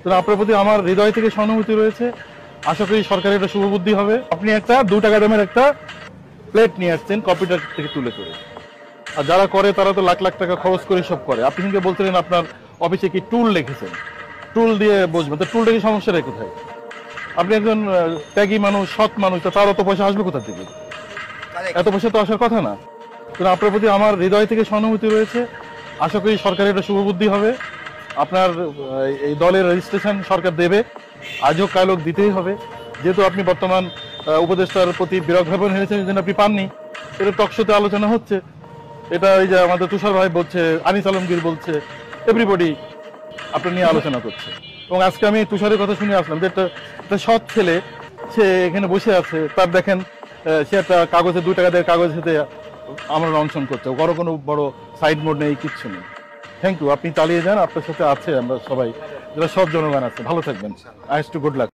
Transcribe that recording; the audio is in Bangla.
তো আপনার প্রতি আমার হৃদয় থেকে সহানুভূতি রয়েছে। আশা করি সরকারের এটা শুভবুদ্ধি হবে। আপনি একটা 2 টাকা দামের একটা প্লেট নিয়ে আসছেন কম্পিউটার থেকে তুলে করে। আর যারা করে তারা তো লাখ লাখ টাকা খরচ করে সব করে। আপনি কিন্তু বলছিলেন আপনার অফিসে কি টুল রেখেছেন, টুল দিয়ে বসবেন, তো টুল রেখে সমস্যাটা কোথায়? আপনি একজন ত্যাগী মানুষ, সৎ মানুষ, তো তার অত পয়সা আসবে কোথা থেকে? এত পয়সা তো আসার কথা না। তো আপনার প্রতি আমার হৃদয় থেকে সহানুভূতি রয়েছে। আশা করি সরকারের এটা শুভবুদ্ধি হবে। আপনার এই দলের রেজিস্ট্রেশন সরকার দেবে, আজ হোক কাল হোক দিতেই হবে। যেহেতু আপনি বর্তমান উপদেষ্টার প্রতি বিরোধ ভাবন হয়েছেন, এই জন্য আপনি পাননি। এটা টকশোতে আলোচনা হচ্ছে, এটা এই যে আমাদের তুষার ভাই বলছে, আনিস আলমগীর বলছে, এভরিবডি আপনার নিয়ে আলোচনা করছে। এবং আজকে আমি তুষারের কথা শুনে আসলাম যে একটা সৎ ছেলে, সে এখানে বসে আছে, তার দেখেন সে একটা কাগজে 2 টাকা দিয়ে কাগজ হাতে আমরা অনশন করছে, ওরও কোনো বড় সাইড মোড নেই, কিচ্ছু নেই। থ্যাংক ইউ, আপনি চালিয়ে যান, আপনার সাথে আছে আমরা সবাই যারা সব জনগণ আছে। ভালো থাকবেন। আইস টু গুড লাক।